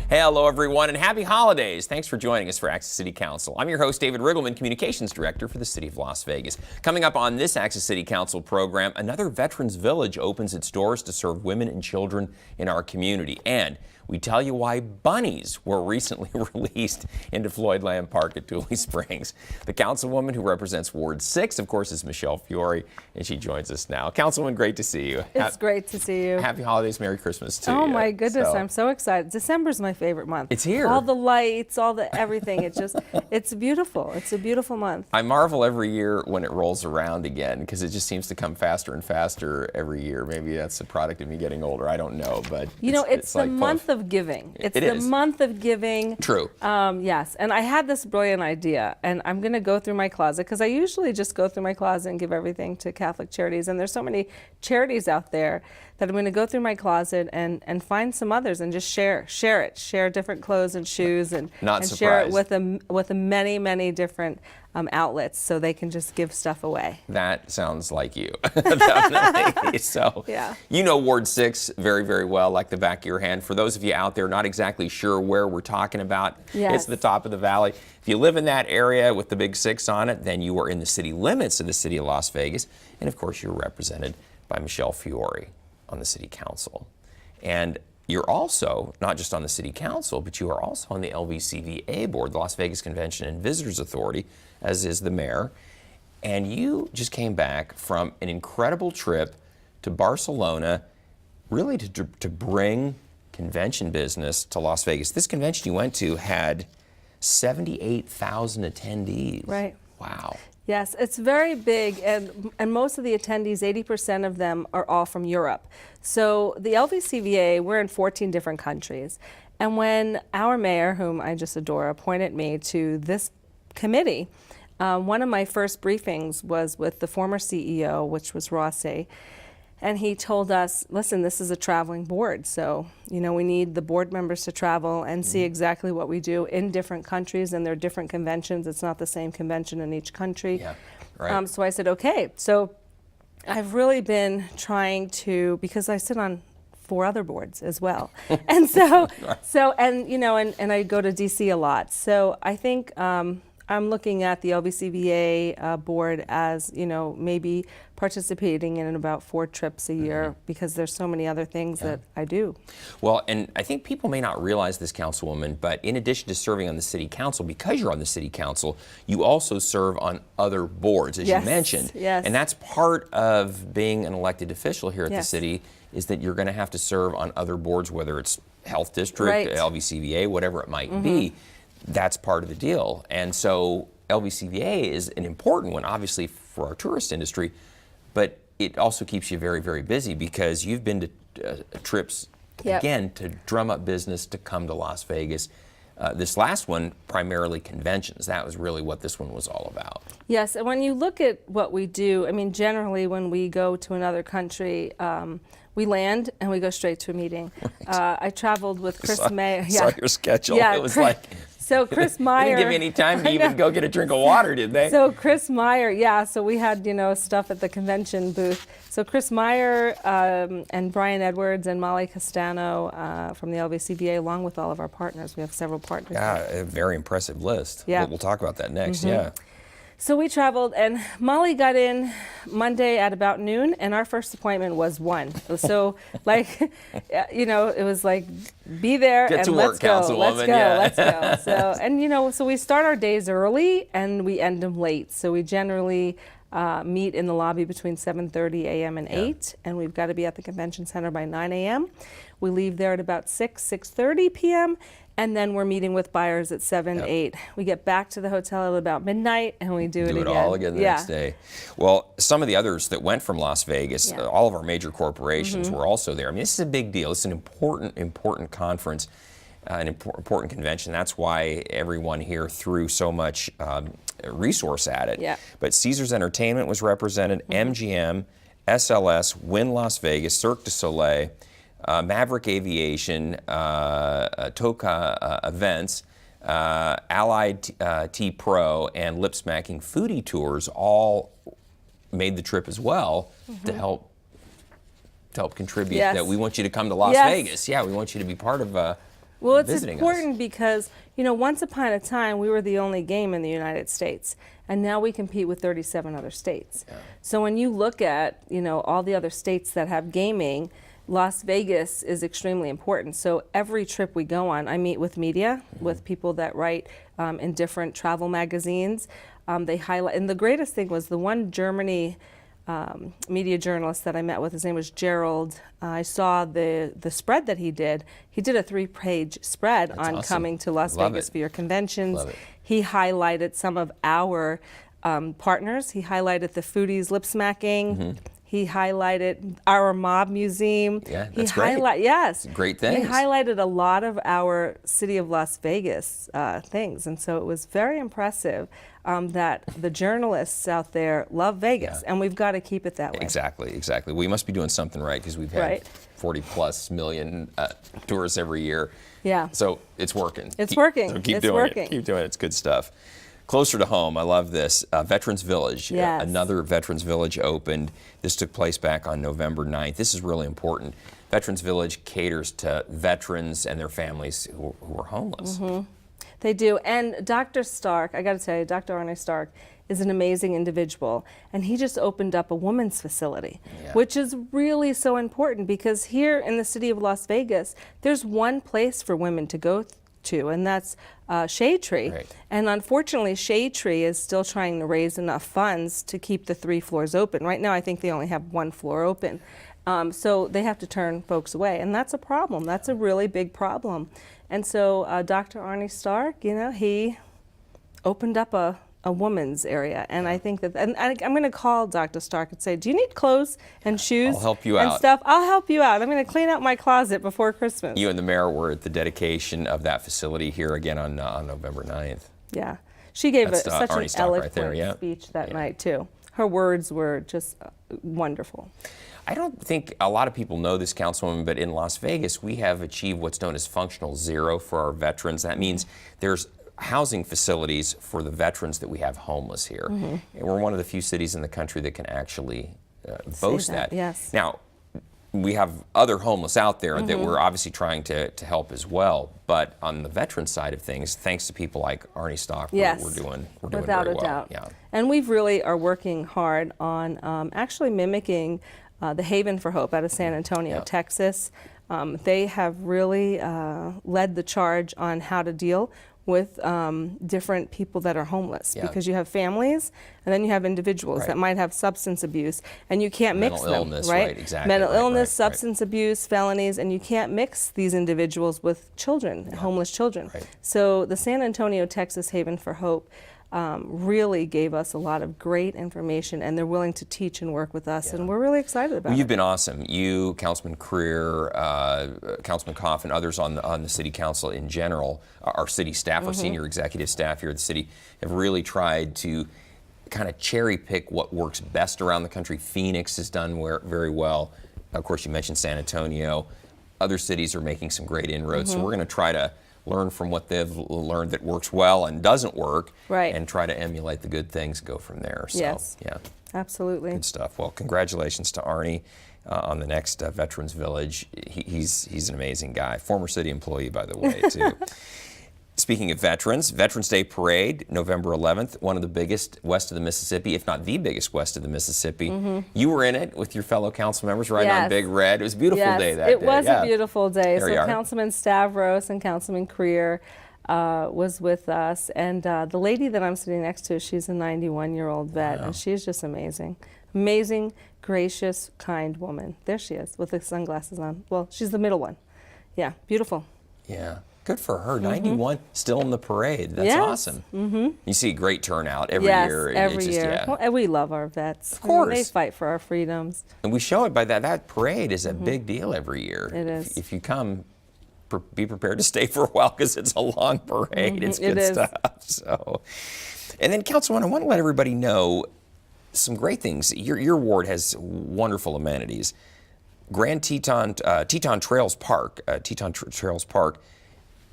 Hey, hello everyone, and happy holidays. Thanks for joining us for Access City Council. I'm your host, David Riggleman, Communications Director for the City of Las Vegas. Coming up on this Access City Council program, another Veterans Village opens its doors to serve women and children in our community. And we tell you why bunnies were recently released into Floyd Lamb Park at Tule Springs. The councilwoman who represents Ward 6, of course, is Michelle Fiore, and she joins us now. Councilwoman, great to see you. It's great to see you. Happy holidays, Merry Christmas to you. Oh my goodness, I'm so excited. December's my favorite month. It's here. All the lights, all the everything. It's beautiful. It's a beautiful month. I marvel every year when it rolls around again because it just seems to come faster and faster every year. Maybe that's a product of me getting older. I don't know, but you know, it's the month of giving. It's the month of giving. True. Yes, and I had this brilliant idea, and I'm going to go through my closet because I usually just go through my closet and give everything to Catholic charities, and there's so many charities out there that I'm going to go through my closet and find some others and just share different clothes and shoes and share it with many different outlets so they can just give stuff away. That sounds like you. Definitely. So, yeah. You know Ward 6 very, very well, like the back of your hand. For those of you out there not exactly sure where we're talking about, yes. It's the top of the valley. If you live in that area with the big 6 on it, then you are in the city limits of the city of Las Vegas. And of course, you're represented by Michelle Fiore on the city council. And you're also not just on the city council, but you are also on the LVCVA board, the Las Vegas Convention and Visitors Authority, as is the mayor. And you just came back from an incredible trip to Barcelona, really to bring convention business to Las Vegas. This convention you went to had 78,000 attendees. Right. Wow. Yes, it's very big, and most of the attendees, 80% of them are all from Europe. So the LVCVA, we're in 14 different countries. And when our mayor, whom I just adore, appointed me to this committee, one of my first briefings was with the former CEO, which was Rossi. And he told us, listen, this is a traveling board, so we need the board members to travel and see exactly what we do in different countries, and there are different conventions. It's not the same convention in each country. Yeah, right. So I said, okay. So I've really been trying to, because I sit on 4 other boards as well, and and I go to DC a lot. So I think I'm looking at the LVCVA board as, maybe participating in about 4 trips a year because there's so many other things that I do. Well, and I think people may not realize this, Councilwoman, but in addition to serving on the City Council, because you're on the City Council, you also serve on other boards, as you mentioned. Yes. And that's part of being an elected official here at the city, is that you're going to have to serve on other boards, whether it's Health District, LVCVA, whatever it might be. That's part of the deal. And so LVCVA is an important one, obviously, for our tourist industry, but it also keeps you very, very busy because you've been to trips, again, to drum up business to come to Las Vegas. This last one, primarily conventions. That was really what this one was all about. Yes, and when you look at what we do, I mean, generally when we go to another country, we land and we go straight to a meeting. Right. I traveled with Chris Mayer. I saw your schedule. Yeah, it was like... So Chris Meyer... They didn't give me any time to even go get a drink of water, did they? So Chris Meyer, so we had, stuff at the convention booth. So Chris Meyer and Brian Edwards and Molly Castano from the LVCVA, along with all of our partners. We have several partners. Yeah, a very impressive list. Yeah. We'll talk about that next, yeah. So we traveled, and Molly got in Monday at about noon, and our first appointment was 1. It was so, it was like, be there Get and to let's work, go, Councilwoman. let's go. So, and so we start our days early and we end them late. So we generally meet in the lobby between 7:30 a.m. and 8, and we've got to be at the convention center by 9 a.m. We leave there at about 6:30 p.m., and then we're meeting with buyers at 7, 8. We get back to the hotel at about midnight, and we do it again. all again the next day. Well, some of the others that went from Las Vegas, all of our major corporations were also there. I mean, this is a big deal. It's an important conference, an important convention. That's why everyone here threw so much resource at it. Yeah. But Caesars Entertainment was represented, MGM, SLS, Wynn Las Vegas, Cirque du Soleil, Maverick Aviation, Toka Events, Allied T Pro, and Lip Smacking Foodie Tours all made the trip as well to help contribute. Yes. That we want you to come to Las Vegas. Yeah, we want you to be part of Well, it's visiting important us. because, once upon a time, we were the only game in the United States, and now we compete with 37 other states. Yeah. So when you look at, all the other states that have gaming, Las Vegas is extremely important. So every trip we go on, I meet with media, with people that write in different travel magazines. They highlight, and the greatest thing was the one Germany media journalist that I met with. His name was Gerald. I saw the spread that he did. He did a 3-page spread on awesome. coming to Las Love Vegas it. for your conventions. Love it. He highlighted some of our partners. He highlighted the Foodies Lip Smacking. He highlighted our mob museum. Yeah, that's great. Yes. Great things. He highlighted a lot of our City of Las Vegas things. And so it was very impressive that the journalists out there love Vegas. Yeah. And we've got to keep it that way. Exactly. We must be doing something right because we've had Right. 40+ million tourists every year. Yeah. So it's working. It's working. So keep It's doing working. it. Keep doing it. It's good stuff. Closer to home, I love this. Veterans Village. Yes. Another Veterans Village opened. This took place back on November 9th. This is really important. Veterans Village caters to veterans and their families who are homeless. They do. And Dr. Stark, I got to tell you, Dr. Arne Stark is an amazing individual. And he just opened up a women's facility, Yeah. which is really so important because here in the city of Las Vegas, there's one place for women to go to, and that's Shade Tree. Right. And unfortunately, Shade Tree is still trying to raise enough funds to keep the 3 floors open. Right now, I think they only have 1 floor open. So they have to turn folks away, and that's a problem. That's a really big problem. And so Dr. Arne Stark, he opened up a woman's area, and I think that, and I'm going to call Dr. Stark and say, do you need clothes and shoes I'll help you and out. stuff? I'll help you out. I'm going to clean out my closet before Christmas. You and the mayor were at the dedication of that facility here again on November 9th. Yeah. She gave That's, such Arne an Stark right eloquent there, yeah. speech that Yeah. night, too. Her words were just wonderful. I don't think a lot of people know this, Councilwoman, but in Las Vegas, we have achieved what's known as functional zero for our veterans. That means there's housing facilities for the veterans that we have homeless here. And we're one of the few cities in the country that can actually boast that. Yes. Now, we have other homeless out there that we're obviously trying to help as well. But on the veteran side of things, thanks to people like Arne Stock, Yes, we're doing without very a well. doubt. Yeah. And we've really are working hard on actually mimicking the Haven for Hope out of San Antonio, Yeah. Texas. They have really led the charge on how to deal with different people that are homeless, Yeah. because you have families and then you have individuals Right. that might have substance abuse, and you can't mix Mental them, illness, right? right, exactly, Mental right, illness, right, right. substance abuse, felonies, and you can't mix these individuals with children, homeless children. Right. So the San Antonio, Texas Haven for Hope really gave us a lot of great information, and they're willing to teach and work with us, and we're really excited about Well, you've it. been awesome. You, Councilman Creer, Councilman Koff, and others on the city council in general, our city staff, our senior executive staff here at the city, have really tried to kind of cherry pick what works best around the country. Phoenix has done very well. Of course, you mentioned San Antonio. Other cities are making some great inroads. So we're going to try to learn from what they've learned that works well and doesn't work, Right. and try to emulate the good things, go from there. So, Yes. yeah. Absolutely. Good stuff. Well, congratulations to Arne on the next Veterans Village. He's an amazing guy. Former city employee, by the way, too. Speaking of veterans, Veterans Day Parade, November 11th, one of the biggest west of the Mississippi, if not the biggest west of the Mississippi. You were in it with your fellow council members riding on Yes. Big Red. It was a beautiful Yes, day that it day. was Yeah. a beautiful day. There you So are. Councilman Stavros and Councilman Creer was with us, and the lady that I'm sitting next to, she's a 91-year-old vet, and she's just amazing. Amazing, gracious, kind woman. There she is with the sunglasses on. Well, she's the middle one. Yeah, beautiful. Yeah. Good for her. 91, still in the parade. That's Yes. awesome. You see great turnout every Yes, year. every It's just, year. yeah. Well, and we love our vets. Of course. They fight for our freedoms. And we show it by that. That parade is a big deal every year. It is. If you come, be prepared to stay for a while because it's a long parade. It's good It is. stuff. So, and then, Councilman, I want to let everybody know some great things. Your ward has wonderful amenities. Grand Teton Trails Park, Trails Park.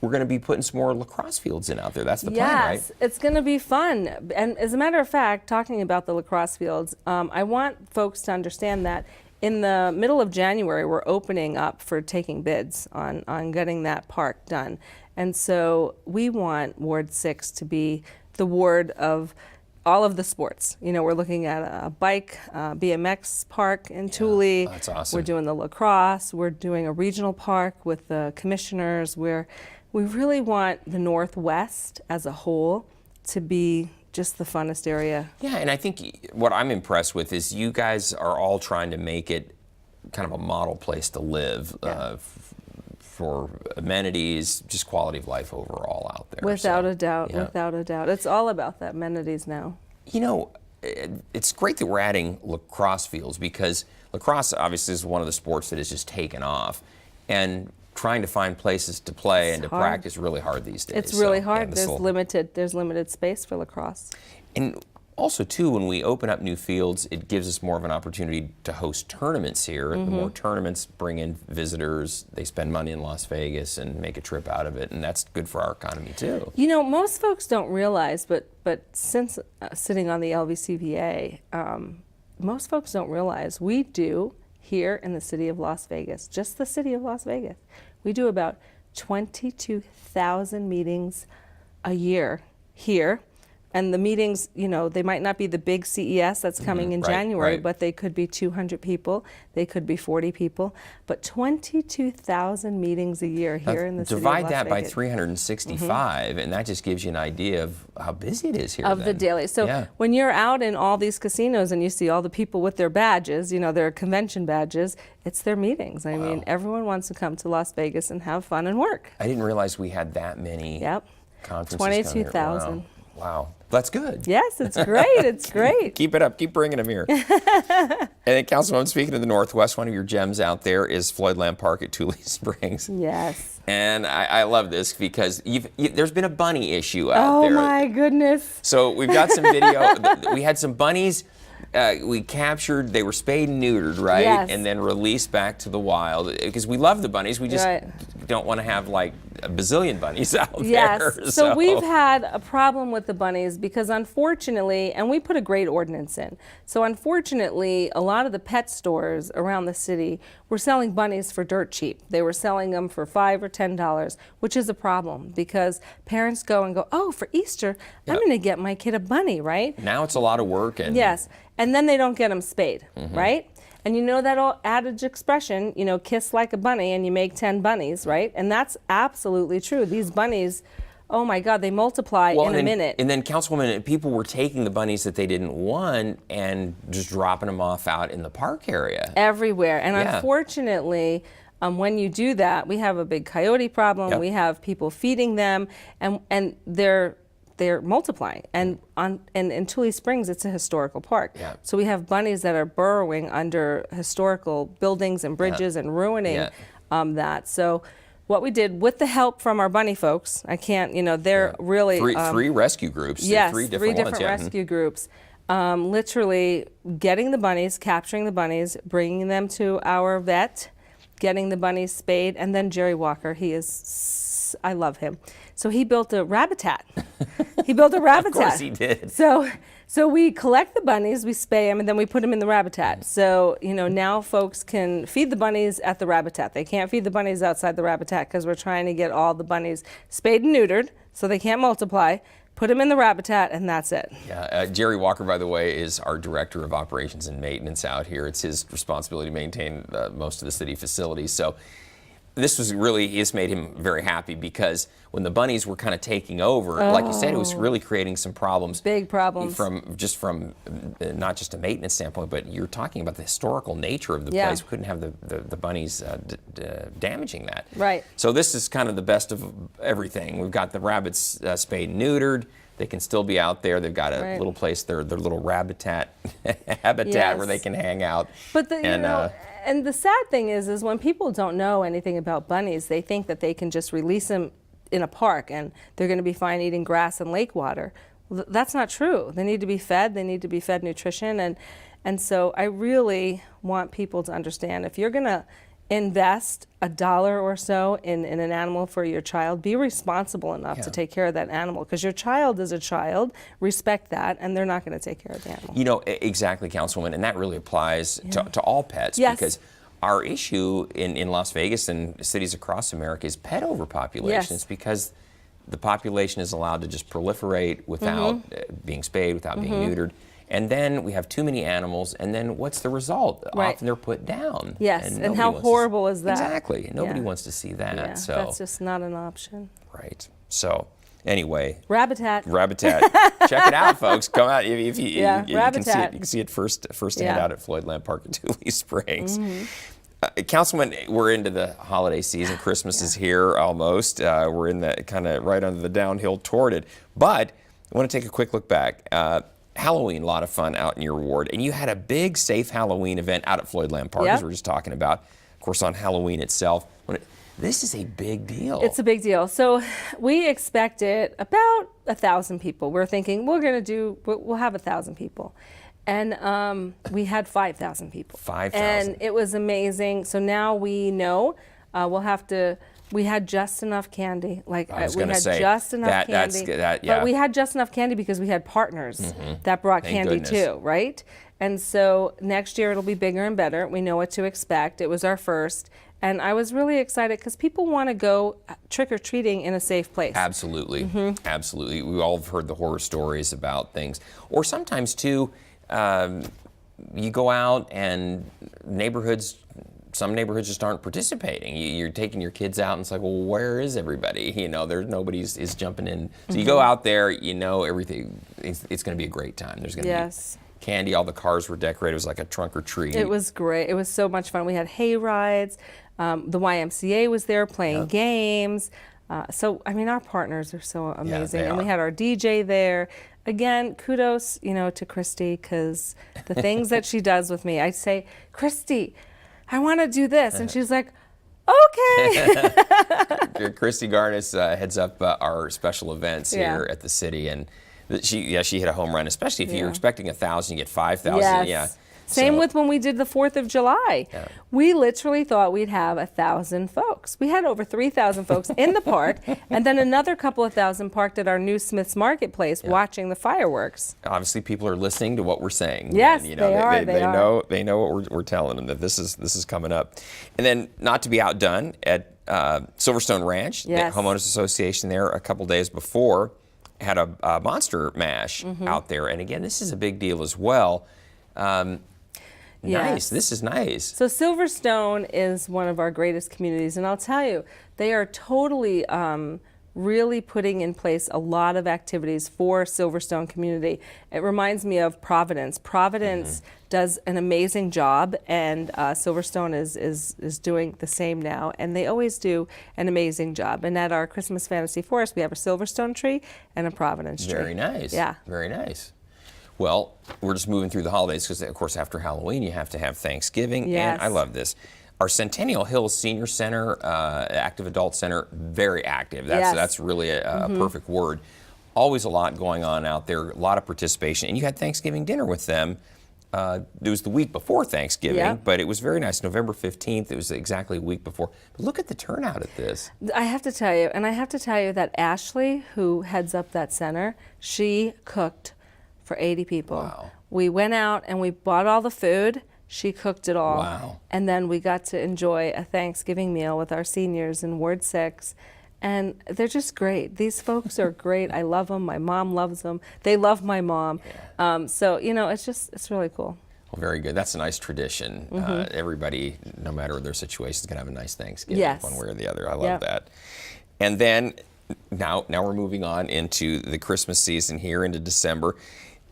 We're going to be putting some more lacrosse fields in out there. That's the plan, right? Yes, it's going to be fun. And as a matter of fact, talking about the lacrosse fields, I want folks to understand that in the middle of January, we're opening up for taking bids on getting that park done. And so we want Ward 6 to be the ward of all of the sports. You know, we're looking at a bike, BMX park in Tule. That's awesome. We're doing the lacrosse. We're doing a regional park with the commissioners where we really want the Northwest as a whole to be just the funnest area. Yeah, and I think what I'm impressed with is you guys are all trying to make it kind of a model place to live for amenities, just quality of life overall out there. Without So, a doubt, yeah. without a doubt. It's all about that amenities now. You know, it's great that we're adding lacrosse fields because lacrosse obviously is one of the sports that has just taken off. And trying to find places to play and to hard. practice is really hard these days. It's really So, hard. yeah, There's limited space for lacrosse. And also, too, when we open up new fields, it gives us more of an opportunity to host tournaments here. The more tournaments bring in visitors, they spend money in Las Vegas and make a trip out of it, and that's good for our economy, too. You know, most folks don't realize, but since sitting on the LVCVA, most folks don't realize we do here in the city of Las Vegas, just the city of Las Vegas, we do about 22,000 meetings a year here. And the meetings, you know, they might not be the big CES that's coming in January, right. but they could be 200 people, they could be 40 people, but 22,000 meetings a year here in the city of Las Divide that Vegas. by 365, and that just gives you an idea of how busy it is here. Of the then. daily. So Yeah. when you're out in all these casinos and you see all the people with their badges, you know, their convention badges, it's their meetings. I mean, everyone wants to come to Las Vegas and have fun and work. I didn't realize we had that many Yep. conferences coming here. 22,000. Wow. That's good. Yes, it's great. It's great. Keep it up. Keep bringing them here. And then, Councilwoman, speaking of the Northwest, one of your gems out there is Floyd Lamb Park at Tule Springs. Yes. And I love this because there's been a bunny issue out there. Oh my goodness. So we've got some video. We had some bunnies we captured. They were spayed and neutered, right? Yes. And then released back to the wild because we love the bunnies. We just Right. don't want to have like a bazillion bunnies out Yes. there. So we've had a problem with the bunnies because unfortunately, and we put a great ordinance in. So unfortunately, a lot of the pet stores around the city were selling bunnies for dirt cheap. They were selling them for $5 or $10, which is a problem because parents go and go, oh, for Easter, I'm going to get my kid a bunny, right? Now it's a lot of work. And Yes. And then they don't get them spayed, right? And you know that old adage expression, you know, kiss like a bunny and you make 10 bunnies, right? And that's absolutely true. These bunnies, oh my God, they multiply in a minute. And then, Councilwoman, people were taking the bunnies that they didn't want and just dropping them off out in the park area. Everywhere. And Yeah. unfortunately, when you do that, we have a big coyote problem. Yep. We have people feeding them, and they're multiplying. And in Tule Springs, it's a historical park. Yeah. So we have bunnies that are burrowing under historical buildings and bridges and ruining that. So what we did with the help from our bunny folks, I can't, you know, they're really Three rescue groups. yes, three different ones, yeah. rescue groups. Literally getting the bunnies, capturing the bunnies, bringing them to our vet, getting the bunnies spayed, and then Jerry Walker, I love him. So he built a rabbitat. He built a rabbitat. Of course he did. So we collect the bunnies, we spay them, and then we put them in the rabbitat. So, you know, now folks can feed the bunnies at the rabbitat. They can't feed the bunnies outside the rabbitat because we're trying to get all the bunnies spayed and neutered so they can't multiply. Put them in the rabbitat, and that's it. Yeah, Jerry Walker, by the way, is our Director of Operations and Maintenance out here. It's his responsibility to maintain most of the city facilities. So this was really, it's made him very happy because when the bunnies were kind of taking over, like you said, it was really creating some problems. Big problems. From not just a maintenance standpoint, but you're talking about the historical nature of the Yeah. place. We couldn't have the bunnies damaging that. Right. So this is kind of the best of everything. We've got the rabbits spayed and neutered. They can still be out there. They've got a little place, their little rabbitat habitat Yes. where they can hang out. But and the sad thing is when people don't know anything about bunnies, they think that they can just release them in a park and they're going to be fine eating grass and lake water. Well, that's not true. They need to be fed. They need to be fed nutrition. And so I really want people to understand if you're going to invest $1 or so in an animal for your child. Be responsible enough to take care of that animal, because your child is a child. Respect that, and they're not going to take care of the animal. You know, exactly, Councilwoman, and that really applies to all pets, Yes. because our issue in Las Vegas and cities across America is pet overpopulation. Yes. It's because the population is allowed to just proliferate without being spayed, without being neutered. And then we have too many animals, and then what's the result? Right. Often they're put down. Yes, and nobody how wants to horrible is that? Exactly. Nobody Yeah. wants to see that. Yeah, So that's just not an option. right. So anyway, Rabbitat. Rabbitat. Check it out, folks. Come out if you, Yeah, you can see it. Rabbitat. You can see it firsthand Yeah. out at Floyd Lamb Park in Tule Springs. Councilman, we're into the holiday season. Christmas is here almost. We're in the kind of right under the downhill toward it. But I want to take a quick look back. Halloween, a lot of fun out in your ward. And you had a big, safe Halloween event out at Floyd Lamb Park, Yep. as we were just talking about. Of course, on Halloween itself. This is a big deal. It's a big deal. So we expected about 1,000 people. We're thinking we'll have 1,000 people. And we had 5,000 people. 5,000. And it was amazing. So now we know we had just enough candy. Like I was we gonna had say, just enough candy. yeah. But we had just enough candy because we had partners that brought Thank candy goodness. too, right? And so next year it'll be bigger and better. We know what to expect. It was our first. And I was really excited because people want to go trick-or-treating in a safe place. Absolutely. Absolutely. We all have heard the horror stories about things. Or sometimes, too, you go out and some neighborhoods just aren't participating. You're taking your kids out and it's like, well, where is everybody? You know, nobody's is jumping in. So you go out there, you know, everything, it's going to be a great time. There's going to be candy. All the cars were decorated. It was like a trunk or treat. It was great. It was so much fun. We had hay rides. The YMCA was there playing games. So, I mean, our partners are so amazing. they And we are. had our DJ there. Again, kudos, to Christy, because the things that she does with me. I say, Christy, I want to do this. And she's like, okay. Christy Garnis heads up our special events here at the city, and she hit a home run. Especially if you're expecting 1,000, you get 5,000. Yes. Yeah. Same with when we did the 4th of July. Yeah. We literally thought we'd have 1,000 folks. We had over 3,000 folks in the park, and then another couple of thousand parked at our new Smith's Marketplace watching the fireworks. Obviously, people are listening to what we're saying. Yes, and, they are. They know what we're telling them, that this is coming up. And then, not to be outdone, at Silverstone Ranch, the homeowners association there a couple days before had a monster mash out there. And again, this is a big deal as well. Nice. This is nice. So Silverstone is one of our greatest communities, and I'll tell you, they are totally really putting in place a lot of activities for Silverstone community. It reminds me of Providence. Providence does an amazing job, and Silverstone is doing the same now, and they always do an amazing job. And at our Christmas Fantasy Forest, we have a Silverstone tree and a Providence tree. Very nice. Yeah. Very nice. Well, we're just moving through the holidays because, of course, after Halloween, you have to have Thanksgiving. Yes. And I love this. Our Centennial Hills Senior Center, Active Adult Center, very active. That's really a perfect word. Always a lot going on out there, a lot of participation. And you had Thanksgiving dinner with them. It was the week before Thanksgiving, but it was very nice. November 15th, it was exactly a week before. But look at the turnout at this. I have to tell you, that Ashley, who heads up that center, she cooked for 80 people. Wow. We went out and we bought all the food. She cooked it all. Wow. And then we got to enjoy a Thanksgiving meal with our seniors in Ward 6. And they're just great. These folks are great. I love them. My mom loves them. They love my mom. So, it's really cool. Well, very good. That's a nice tradition. Everybody, no matter their situation, is going to have a nice Thanksgiving, one way or the other. I love that. And then now we're moving on into the Christmas season here, into December.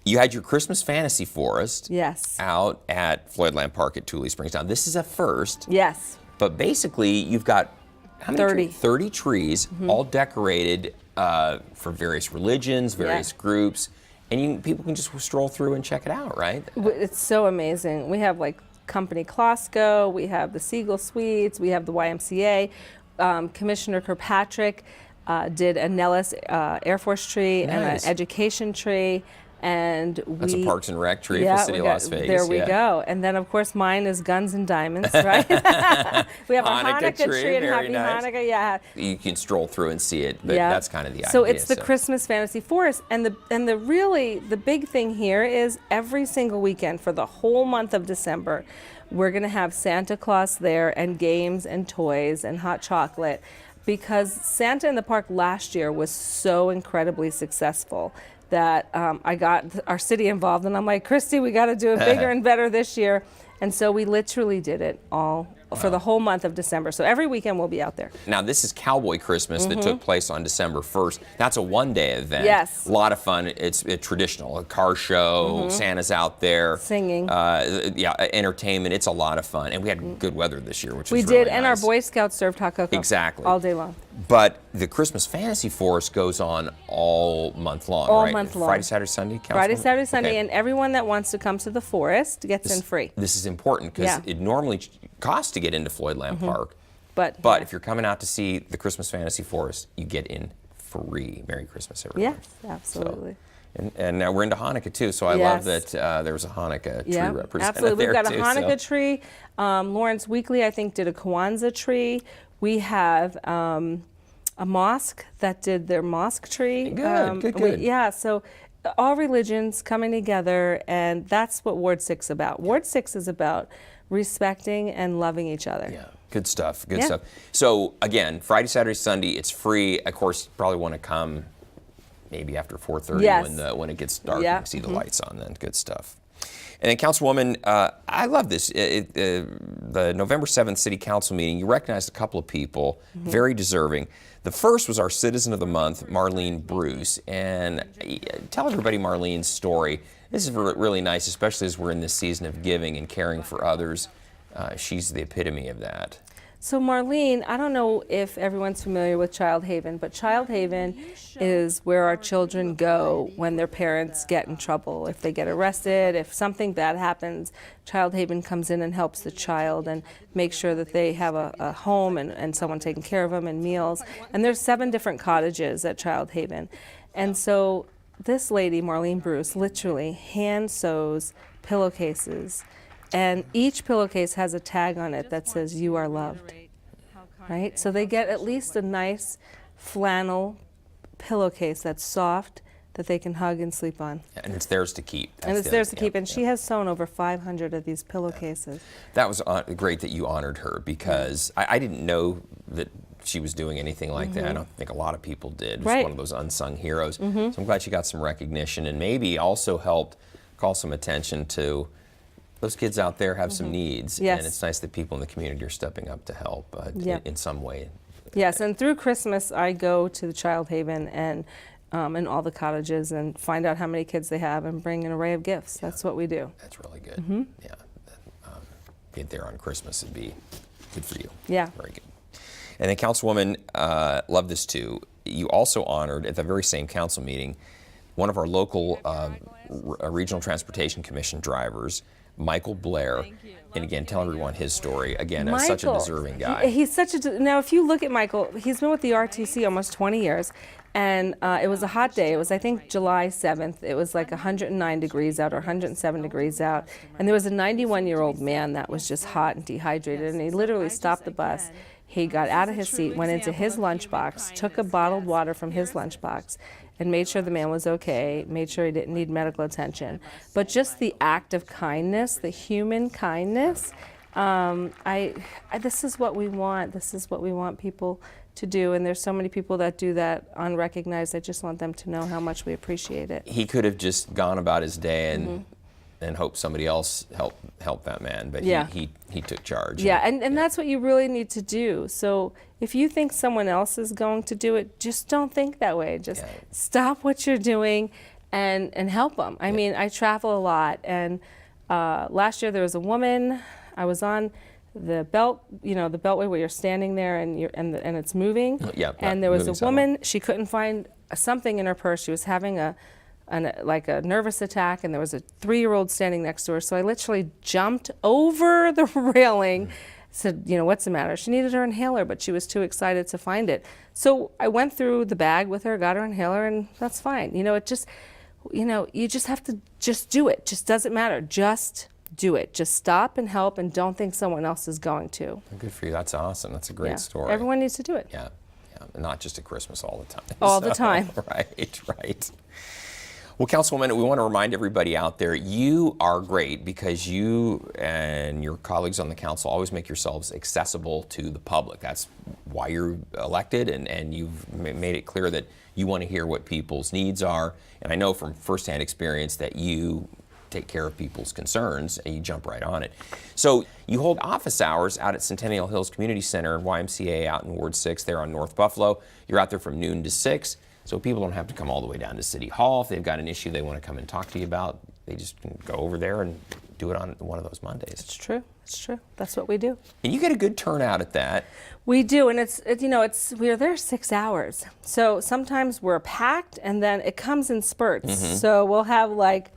You had your Christmas Fantasy Forest out at Floyd Lamb Park at Tule Springs. Now, this is a first. Yes. But basically, you've got how many 30. 30 trees, all decorated for various religions, various groups. And people can just stroll through and check it out, right? It's so amazing. We have like Company Costco, we have the Siegel Suites, we have the YMCA. Commissioner Kirkpatrick did a Nellis Air Force tree and an education tree. And That's a Parks and Rec tree for yeah, the City of Las Vegas. there we go. And then, of course, mine is Guns and Diamonds, right? We have a Hanukkah tree and very Happy nice. Hanukkah. Yeah. You can stroll through and see it, but Yeah. that's kind of the idea. So it's the Christmas Fantasy Forest, and the really the big thing here is every single weekend for the whole month of December, we're going to have Santa Claus there and games and toys and hot chocolate, because Santa in the Park last year was so incredibly successful that I got our city involved, and I'm like, Christy, we got to do it bigger and better this year. And so we literally did it all for the whole month of December. So every weekend we'll be out there. Now, this is Cowboy Christmas that took place on December 1st. That's a one-day event. Yes. A lot of fun. It's traditional. A car show, Santa's out there. Singing. Yeah, entertainment. It's a lot of fun. And we had good weather this year, which We was really did, and nice. our Boy Scouts served hot cocoa Exactly. all day long. But the Christmas Fantasy Forest goes on all month long, All right? month long. Friday, Saturday, Sunday, Councilwoman? Friday, Saturday, Sunday, Okay. and everyone that wants to come to the forest gets in free. This is important because Yeah. it normally costs to get into Floyd Lamb Park. But If you're coming out to see the Christmas Fantasy Forest, you get in free. Merry Christmas, everyone. yes, absolutely. And now we're into Hanukkah too, so I love that there's a Hanukkah tree represented absolutely. there We've got too. a Hanukkah tree. Lawrence Weekly, I think, did a Kwanzaa tree. We have a mosque that did their mosque tree. Good. Yeah, so all religions coming together, and that's what Ward 6 is about. Ward 6 is about respecting and loving each other. Yeah, good stuff. Good Yeah. stuff. So again, Friday, Saturday, Sunday, it's free. Of course, you probably want to come maybe after 4:30 Yes. when it gets dark Yeah. and see the lights on. Then good stuff. And then, Councilwoman, I love this. The November 7th City Council meeting, you recognized a couple of people, very deserving. The first was our Citizen of the Month, Marlene Bruce. And tell everybody Marlene's story. This is really nice, especially as we're in this season of giving and caring for others. She's the epitome of that. So Marlene, I don't know if everyone's familiar with Child Haven, but Child Haven is where our children go when their parents get in trouble. If they get arrested, if something bad happens, Child Haven comes in and helps the child and makes sure that they have a home and someone taking care of them and meals. And there's 7 different cottages at Child Haven. And so this lady, Marlene Bruce, literally hand sews pillowcases. And each pillowcase has a tag on it that says, "You are loved." Right? So they get at least a nice flannel pillowcase that's soft that they can hug and sleep on. And it's theirs to keep. And it's theirs to keep. And she has sewn over 500 of these pillowcases. That was great that you honored her, because I didn't know that she was doing anything like that. I don't think a lot of people did. It was one of those unsung heroes. So I'm glad she got some recognition, and maybe also helped call some attention to those kids out there have some needs. Yes. And it's nice that people in the community are stepping up to help in some way. Yes, and through Christmas, I go to the Child Haven and all the cottages and find out how many kids they have and bring an array of gifts. That's what we do. That's really good. Yeah. Being there on Christmas would be good for you. Yeah. Very good. And then, Councilwoman, love this too. You also honored at the very same council meeting one of our local Regional Transportation Commission drivers, Michael Blair. And again, tell everyone his story. Again, such a deserving guy. He's such a now. If you look at Michael, he's been with the RTC almost 20 years, and it was a hot day. It was, I think, July 7th. It was like 109 degrees out or 107 degrees out, and there was a 91-year-old man that was just hot and dehydrated, and he literally stopped the bus. He got out of his seat, went into his lunchbox, took a bottled water from his lunchbox, and made sure the man was okay, made sure he didn't need medical attention. But just the act of kindness, the human kindness, this is what we want. This is what we want people to do, and there's so many people that do that unrecognized. I just want them to know how much we appreciate it. He could have just gone about his day and hope somebody else help that man, but he took charge. Yeah, and that's what you really need to do. So if you think someone else is going to do it, just don't think that way. Just stop what you're doing and help them. I mean, I travel a lot, and last year there was a woman. I was on the the beltway where you're standing there and it's moving. And there was a woman. She couldn't find something in her purse. She was having a nervous attack, and there was a 3-year-old standing next to her. So I literally jumped over the railing, said, what's the matter? She needed her inhaler, but she was too excited to find it. So I went through the bag with her, got her inhaler, and that's fine. you know, you just have to just do it. Just doesn't matter. Just do it. Just stop and help, and don't think someone else is going to. Good for you. That's awesome. That's a great Yeah. story. Everyone needs to do it. Yeah, yeah, and not just at Christmas all the time. All the time. Right, right. Well, Councilwoman, we want to remind everybody out there, you are great because you and your colleagues on the council always make yourselves accessible to the public. That's why you're elected, and you've made it clear that you want to hear what people's needs are. And I know from firsthand experience that you take care of people's concerns and you jump right on it. So you hold office hours out at Centennial Hills Community Center and YMCA out in Ward 6 there on North Buffalo. You're out there from noon to 6. So people don't have to come all the way down to City Hall. If they've got an issue they want to come and talk to you about, they just can go over there and do it on one of those Mondays. It's true. It's true. That's what we do. And you get a good turnout at that. We do, and we're there 6 hours. So sometimes we're packed, and then it comes in spurts. Mm-hmm. So we'll have like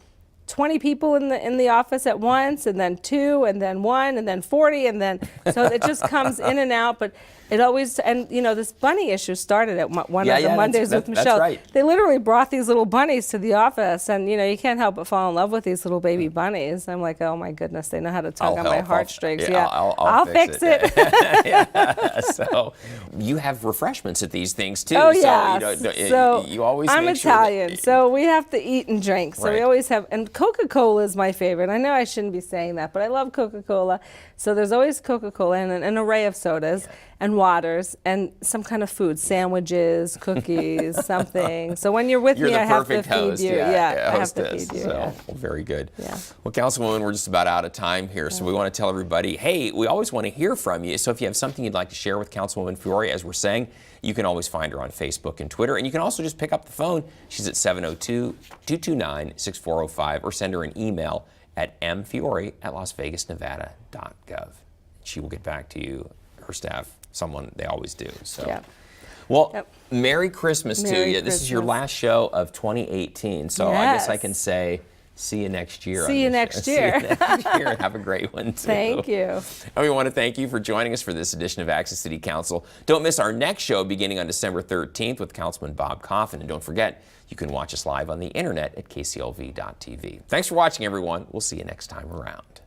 20 people in the office at once, and then 2, and then 1, and then 40, and then so it just comes in and out. But it always, and you know, this bunny issue started at one of the Mondays with Michelle. That's right. They literally brought these little bunnies to the office, and you know, you can't help but fall in love with these little baby bunnies. I'm like, oh my goodness, they know how to tug on my heartstrings. Yeah, I'll fix it. Yeah. So you have refreshments at these things too. Oh so, yeah. So you always I'm make Italian, sure that, so we have to eat and drink. So we Right. always have, and Coca-Cola is my favorite. I know I shouldn't be saying that, but I love Coca-Cola. So there's always Coca-Cola and an array of sodas and waters and some kind of food, sandwiches, cookies, something. So when you're with You're me, the I have to perfect feed host. you. Yeah, I have to hostess. feed you. So, Yeah. well, very good. Yeah. Well, Councilwoman, we're just about out of time here, so we want to tell everybody, hey, we always want to hear from you. So if you have something you'd like to share with Councilwoman Fiore, as we're saying, you can always find her on Facebook and Twitter, and you can also just pick up the phone. She's at 702-229-6405, or send her an email at mfiore@lasvegasnevada.gov. She will get back to you, her staff, someone, they always do. So. Yeah. Well, Yep. Merry Christmas to Merry you. This is your Christmas. last show of 2018, so I guess I Yes. can say see you next year. See you next year. See you next year, and have a great one, too. Thank you. And we want to thank you for joining us for this edition of Access City Council. Don't miss our next show beginning on December 13th with Councilman Bob Coffin. And don't forget, you can watch us live on the internet at kclv.tv. Thanks for watching, everyone. We'll see you next time around.